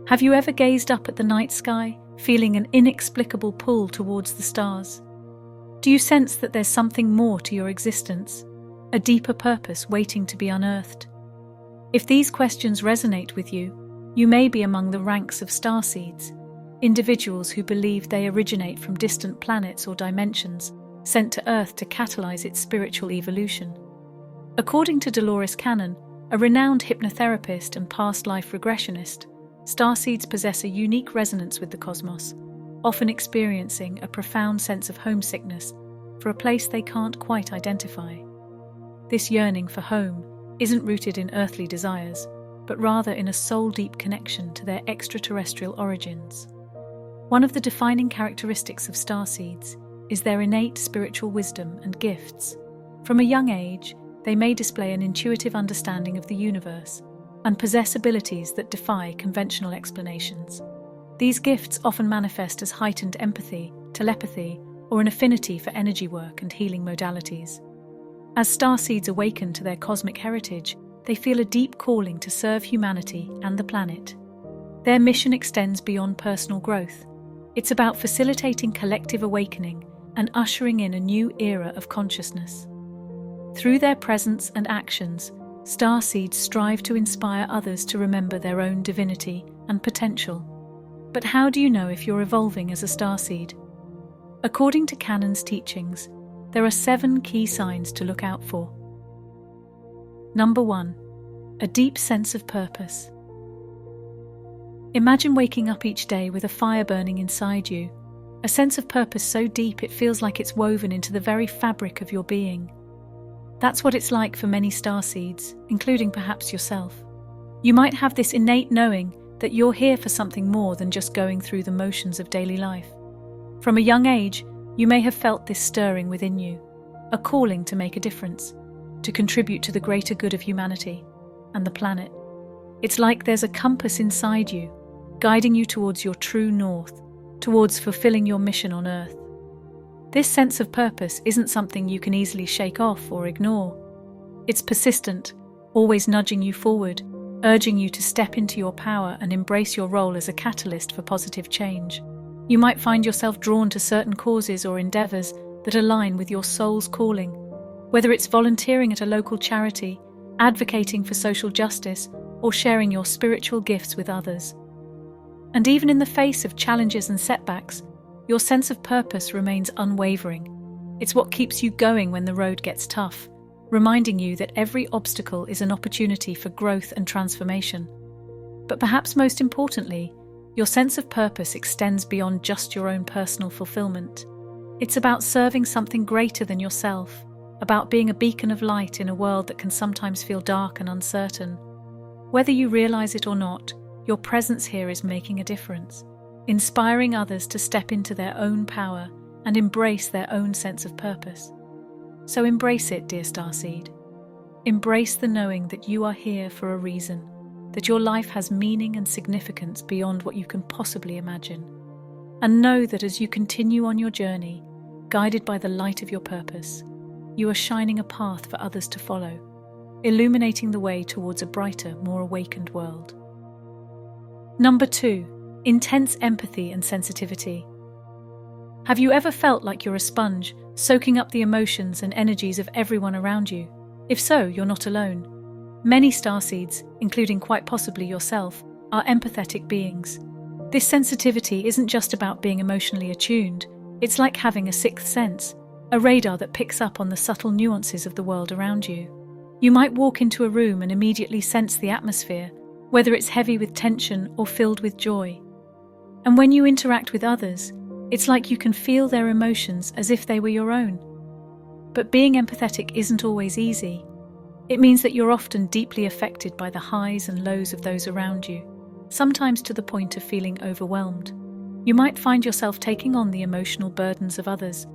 Have you ever gazed up at the night sky, feeling an inexplicable pull towards the stars? Do you sense that there's something more to your existence, a deeper purpose waiting to be unearthed? If these questions resonate with you, you may be among the ranks of starseeds, individuals who believe they originate from distant planets or dimensions, sent to Earth to catalyze its spiritual evolution. According to Dolores Cannon, a renowned hypnotherapist and past life regressionist, starseeds possess a unique resonance with the cosmos, often experiencing a profound sense of homesickness for a place they can't quite identify. This yearning for home isn't rooted in earthly desires, but rather in a soul-deep connection to their extraterrestrial origins. One of the defining characteristics of starseeds is their innate spiritual wisdom and gifts. From a young age, they may display an intuitive understanding of the universe and possess abilities that defy conventional explanations. These gifts often manifest as heightened empathy, telepathy, or an affinity for energy work and healing modalities. As starseeds awaken to their cosmic heritage, they feel a deep calling to serve humanity and the planet. Their mission extends beyond personal growth. It's about facilitating collective awakening and ushering in a new era of consciousness. Through their presence and actions, starseeds strive to inspire others to remember their own divinity and potential. But how do you know if you're evolving as a starseed? According to Cannon's teachings, there are 7 key signs to look out for. Number 1. A deep sense of purpose. Imagine waking up each day with a fire burning inside you, a sense of purpose so deep it feels like it's woven into the very fabric of your being. That's what it's like for many starseeds, including perhaps yourself. You might have this innate knowing that you're here for something more than just going through the motions of daily life. From a young age, you may have felt this stirring within you, a calling to make a difference, to contribute to the greater good of humanity and the planet. It's like there's a compass inside you, guiding you towards your true north, towards fulfilling your mission on Earth. This sense of purpose isn't something you can easily shake off or ignore. It's persistent, always nudging you forward, urging you to step into your power and embrace your role as a catalyst for positive change. You might find yourself drawn to certain causes or endeavors that align with your soul's calling, whether it's volunteering at a local charity, advocating for social justice, or sharing your spiritual gifts with others. And even in the face of challenges and setbacks, your sense of purpose remains unwavering. It's what keeps you going when the road gets tough, reminding you that every obstacle is an opportunity for growth and transformation. But perhaps most importantly, your sense of purpose extends beyond just your own personal fulfillment. It's about serving something greater than yourself, about being a beacon of light in a world that can sometimes feel dark and uncertain. Whether you realize it or not, your presence here is making a difference, inspiring others to step into their own power and embrace their own sense of purpose. So embrace it, dear Starseed. Embrace the knowing that you are here for a reason, that your life has meaning and significance beyond what you can possibly imagine. And know that as you continue on your journey, guided by the light of your purpose, you are shining a path for others to follow, illuminating the way towards a brighter, more awakened world. Number 2. Intense empathy and sensitivity. Have you ever felt like you're a sponge, soaking up the emotions and energies of everyone around you? If so, you're not alone. Many starseeds, including quite possibly yourself, are empathetic beings. This sensitivity isn't just about being emotionally attuned, it's like having a sixth sense, a radar that picks up on the subtle nuances of the world around you. You might walk into a room and immediately sense the atmosphere, whether it's heavy with tension or filled with joy. And when you interact with others, it's like you can feel their emotions as if they were your own. But being empathetic isn't always easy. It means that you're often deeply affected by the highs and lows of those around you, sometimes to the point of feeling overwhelmed. You might find yourself taking on the emotional burdens of others,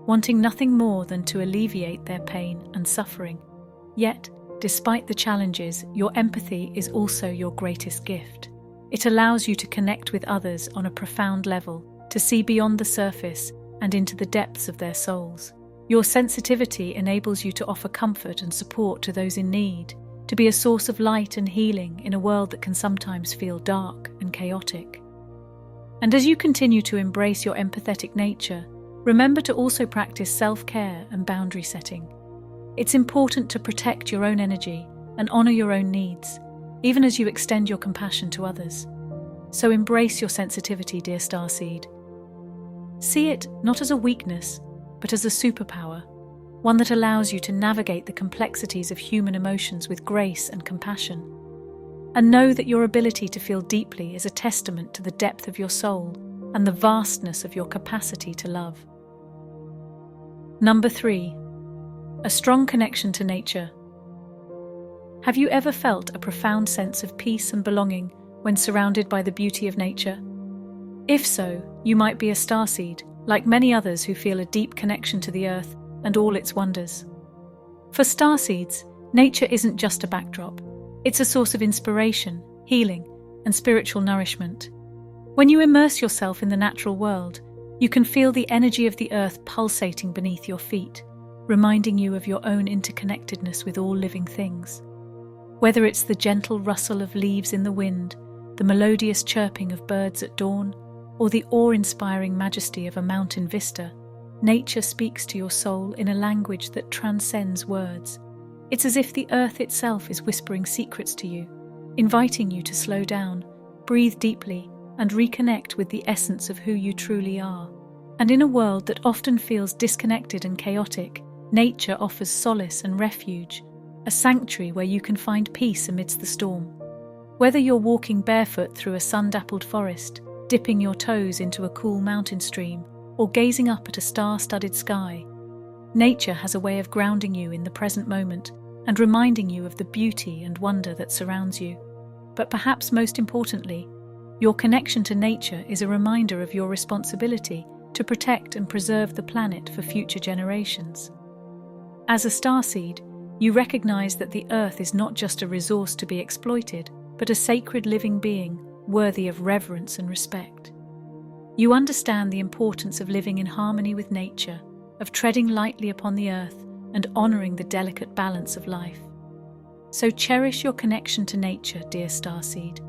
wanting nothing more than to alleviate their pain and suffering. Yet, despite the challenges, your empathy is also your greatest gift. It allows you to connect with others on a profound level, to see beyond the surface and into the depths of their souls. Your sensitivity enables you to offer comfort and support to those in need, to be a source of light and healing in a world that can sometimes feel dark and chaotic. And as you continue to embrace your empathetic nature, remember to also practice self-care and boundary setting. It's important to protect your own energy and honor your own needs, even as you extend your compassion to others. So embrace your sensitivity, dear Starseed. See it not as a weakness, but as a superpower, one that allows you to navigate the complexities of human emotions with grace and compassion. And know that your ability to feel deeply is a testament to the depth of your soul and the vastness of your capacity to love. Number 3. A strong connection to nature. Have you ever felt a profound sense of peace and belonging when surrounded by the beauty of nature? If so, you might be a starseed, like many others who feel a deep connection to the earth and all its wonders. For starseeds, nature isn't just a backdrop. It's a source of inspiration, healing, and spiritual nourishment. When you immerse yourself in the natural world, you can feel the energy of the earth pulsating beneath your feet, reminding you of your own interconnectedness with all living things. Whether it's the gentle rustle of leaves in the wind, the melodious chirping of birds at dawn, or the awe-inspiring majesty of a mountain vista, nature speaks to your soul in a language that transcends words. It's as if the earth itself is whispering secrets to you, inviting you to slow down, breathe deeply, and reconnect with the essence of who you truly are. And in a world that often feels disconnected and chaotic, nature offers solace and refuge, a sanctuary where you can find peace amidst the storm. Whether you're walking barefoot through a sun-dappled forest, dipping your toes into a cool mountain stream, or gazing up at a star-studded sky, nature has a way of grounding you in the present moment and reminding you of the beauty and wonder that surrounds you. But perhaps most importantly, your connection to nature is a reminder of your responsibility to protect and preserve the planet for future generations. As a starseed, you recognize that the earth is not just a resource to be exploited, but a sacred living being worthy of reverence and respect. You understand the importance of living in harmony with nature, of treading lightly upon the earth and honoring the delicate balance of life. So cherish your connection to nature, dear Starseed.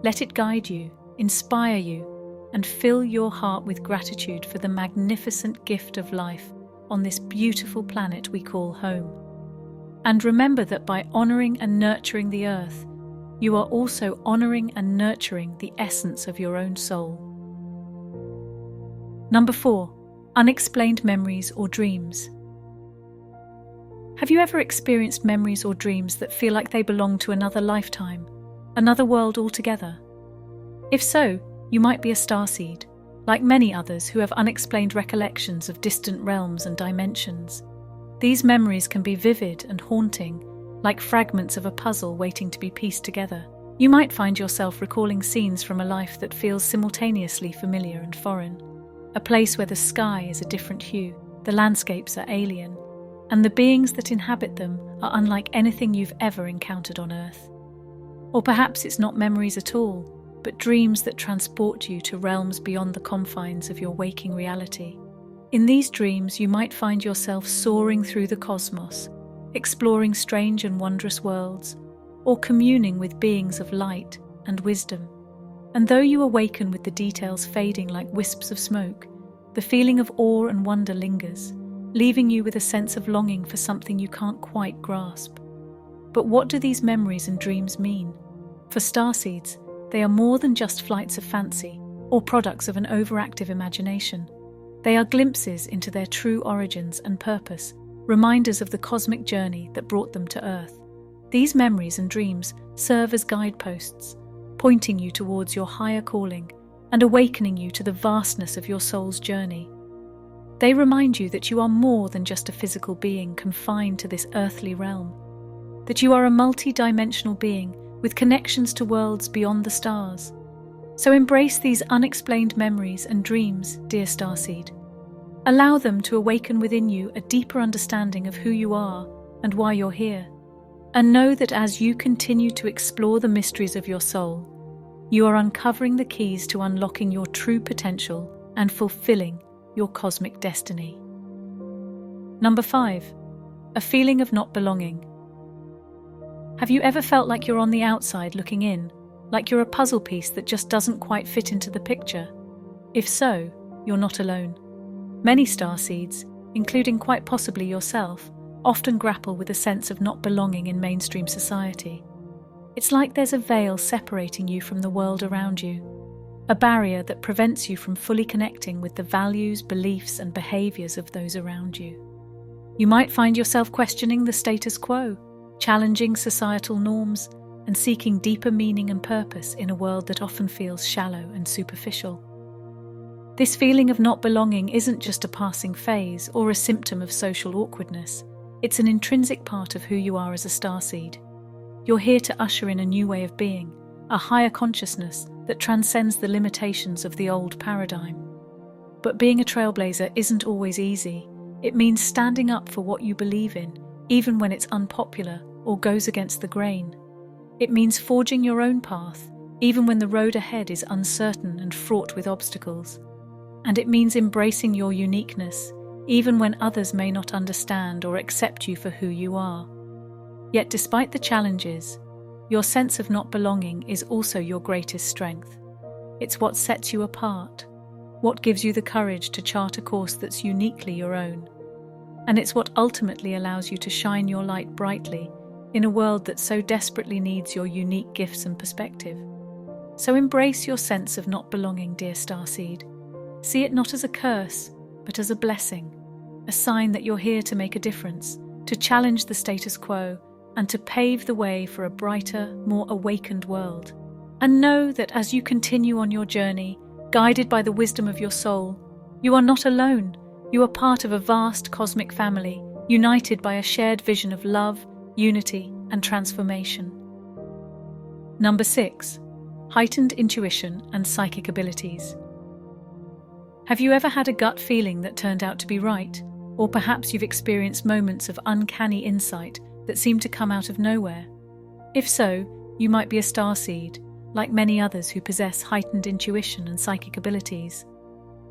Let it guide you, inspire you, and fill your heart with gratitude for the magnificent gift of life on this beautiful planet we call home. And remember that by honoring and nurturing the earth, you are also honoring and nurturing the essence of your own soul. Number 4. Unexplained memories or dreams. Have you ever experienced memories or dreams that feel like they belong to another lifetime, another world altogether? If so, you might be a starseed, like many others who have unexplained recollections of distant realms and dimensions. These memories can be vivid and haunting, like fragments of a puzzle waiting to be pieced together. You might find yourself recalling scenes from a life that feels simultaneously familiar and foreign. A place where the sky is a different hue, the landscapes are alien, and the beings that inhabit them are unlike anything you've ever encountered on Earth. Or perhaps it's not memories at all, but dreams that transport you to realms beyond the confines of your waking reality. In these dreams, you might find yourself soaring through the cosmos, exploring strange and wondrous worlds, or communing with beings of light and wisdom. And though you awaken with the details fading like wisps of smoke, the feeling of awe and wonder lingers, leaving you with a sense of longing for something you can't quite grasp. But what do these memories and dreams mean? For starseeds, they are more than just flights of fancy or products of an overactive imagination. They are glimpses into their true origins and purpose, reminders of the cosmic journey that brought them to Earth. These memories and dreams serve as guideposts, pointing you towards your higher calling and awakening you to the vastness of your soul's journey. They remind you that you are more than just a physical being confined to this earthly realm, that you are a multi-dimensional being with connections to worlds beyond the stars. So embrace these unexplained memories and dreams, dear Starseed. Allow them to awaken within you a deeper understanding of who you are and why you're here. And know that as you continue to explore the mysteries of your soul, you are uncovering the keys to unlocking your true potential and fulfilling your cosmic destiny. Number 5. A feeling of not belonging. Have you ever felt like you're on the outside looking in, like you're a puzzle piece that just doesn't quite fit into the picture? If so, you're not alone. Many starseeds, including quite possibly yourself, often grapple with a sense of not belonging in mainstream society. It's like there's a veil separating you from the world around you, a barrier that prevents you from fully connecting with the values, beliefs, and behaviors of those around you. You might find yourself questioning the status quo, challenging societal norms, and seeking deeper meaning and purpose in a world that often feels shallow and superficial. This feeling of not belonging isn't just a passing phase or a symptom of social awkwardness. It's an intrinsic part of who you are as a starseed. You're here to usher in a new way of being, a higher consciousness that transcends the limitations of the old paradigm. But being a trailblazer isn't always easy. It means standing up for what you believe in, even when it's unpopular or goes against the grain. It means forging your own path, even when the road ahead is uncertain and fraught with obstacles. And it means embracing your uniqueness, even when others may not understand or accept you for who you are. Yet despite the challenges, your sense of not belonging is also your greatest strength. It's what sets you apart, what gives you the courage to chart a course that's uniquely your own. And it's what ultimately allows you to shine your light brightly in a world that so desperately needs your unique gifts and perspective. So embrace your sense of not belonging, dear Starseed. See it not as a curse, but as a blessing, a sign that you're here to make a difference, to challenge the status quo, and to pave the way for a brighter, more awakened world. And know that as you continue on your journey, guided by the wisdom of your soul, you are not alone. You are part of a vast cosmic family, united by a shared vision of love, unity, and transformation. Number 6. Heightened intuition and psychic abilities. Have you ever had a gut feeling that turned out to be right? Or perhaps you've experienced moments of uncanny insight that seem to come out of nowhere? If so, you might be a starseed, like many others who possess heightened intuition and psychic abilities.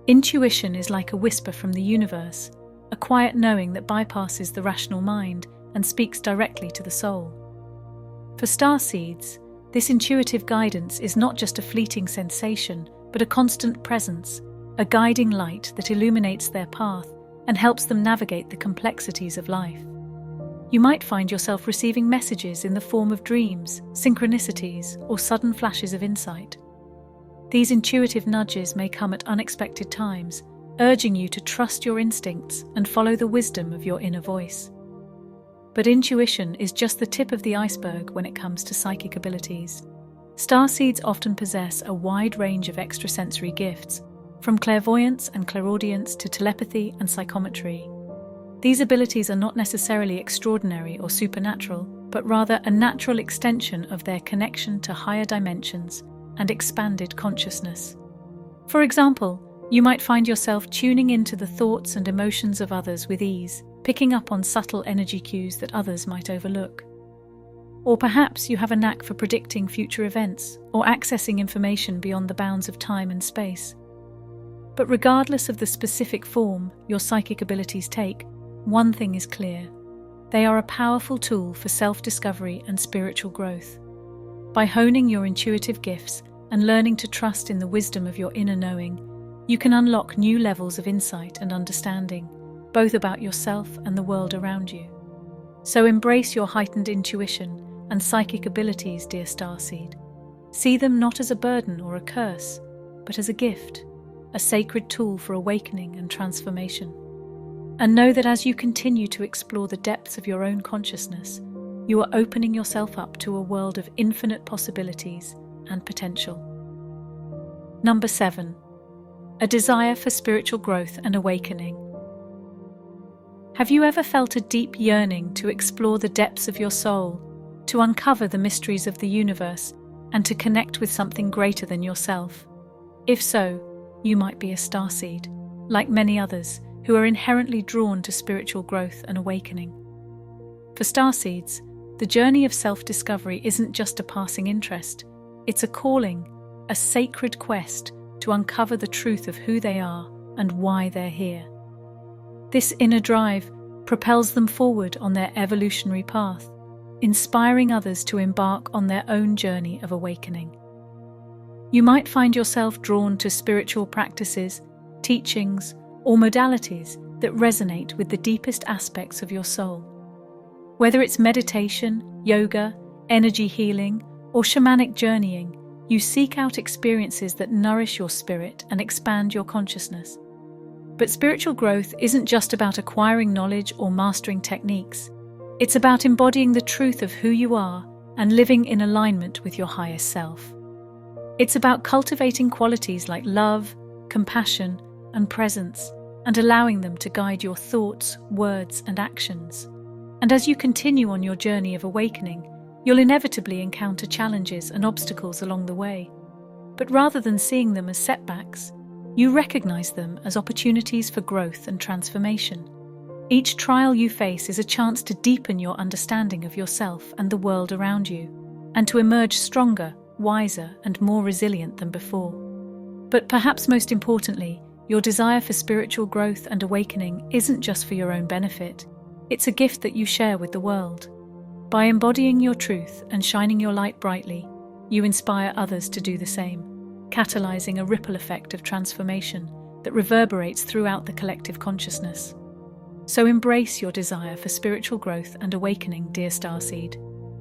Intuition is like a whisper from the universe, a quiet knowing that bypasses the rational mind and speaks directly to the soul. For starseeds, this intuitive guidance is not just a fleeting sensation, but a constant presence, a guiding light that illuminates their path and helps them navigate the complexities of life. You might find yourself receiving messages in the form of dreams, synchronicities, or sudden flashes of insight. These intuitive nudges may come at unexpected times, urging you to trust your instincts and follow the wisdom of your inner voice. But intuition is just the tip of the iceberg when it comes to psychic abilities. Starseeds often possess a wide range of extrasensory gifts, from clairvoyance and clairaudience to telepathy and psychometry. These abilities are not necessarily extraordinary or supernatural, but rather a natural extension of their connection to higher dimensions and expanded consciousness. For example, you might find yourself tuning into the thoughts and emotions of others with ease, picking up on subtle energy cues that others might overlook. Or perhaps you have a knack for predicting future events or accessing information beyond the bounds of time and space. But regardless of the specific form your psychic abilities take, one thing is clear: they are a powerful tool for self-discovery and spiritual growth. By honing your intuitive gifts and learning to trust in the wisdom of your inner knowing, you can unlock new levels of insight and understanding, both about yourself and the world around you. So embrace your heightened intuition and psychic abilities, dear Starseed. See them not as a burden or a curse, but as a gift, a sacred tool for awakening and transformation. And know that as you continue to explore the depths of your own consciousness, you are opening yourself up to a world of infinite possibilities and potential. Number 7. A desire for spiritual growth and awakening. Have you ever felt a deep yearning to explore the depths of your soul, to uncover the mysteries of the universe, and to connect with something greater than yourself? If so, you might be a starseed, like many others who are inherently drawn to spiritual growth and awakening. For starseeds, the journey of self-discovery isn't just a passing interest. It's a calling, a sacred quest to uncover the truth of who they are and why they're here. This inner drive propels them forward on their evolutionary path, inspiring others to embark on their own journey of awakening. You might find yourself drawn to spiritual practices, teachings, or modalities that resonate with the deepest aspects of your soul. Whether it's meditation, yoga, energy healing, or shamanic journeying, you seek out experiences that nourish your spirit and expand your consciousness. But spiritual growth isn't just about acquiring knowledge or mastering techniques. It's about embodying the truth of who you are and living in alignment with your highest self. It's about cultivating qualities like love, compassion, and presence, and allowing them to guide your thoughts, words, and actions. And as you continue on your journey of awakening, you'll inevitably encounter challenges and obstacles along the way. But rather than seeing them as setbacks, you recognize them as opportunities for growth and transformation. Each trial you face is a chance to deepen your understanding of yourself and the world around you, and to emerge stronger, wiser, and more resilient than before. But perhaps most importantly, your desire for spiritual growth and awakening isn't just for your own benefit. It's a gift that you share with the world. By embodying your truth and shining your light brightly, you inspire others to do the same, catalyzing a ripple effect of transformation that reverberates throughout the collective consciousness. So embrace your desire for spiritual growth and awakening, dear Starseed.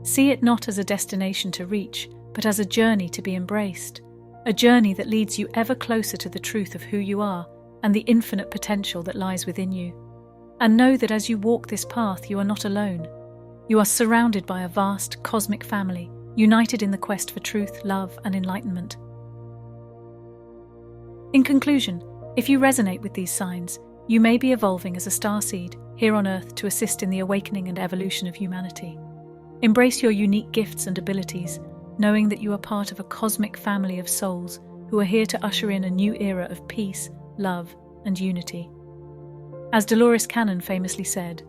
See it not as a destination to reach, but as a journey to be embraced. A journey that leads you ever closer to the truth of who you are and the infinite potential that lies within you. And know that as you walk this path, you are not alone. You are surrounded by a vast cosmic family, united in the quest for truth, love, and enlightenment. In conclusion, if you resonate with these signs, you may be evolving as a starseed here on Earth to assist in the awakening and evolution of humanity. Embrace your unique gifts and abilities, knowing that you are part of a cosmic family of souls who are here to usher in a new era of peace, love, and unity. As Dolores Cannon famously said,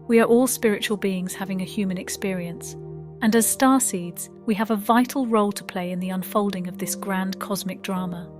"We are all spiritual beings having a human experience, and as starseeds, we have a vital role to play in the unfolding of this grand cosmic drama."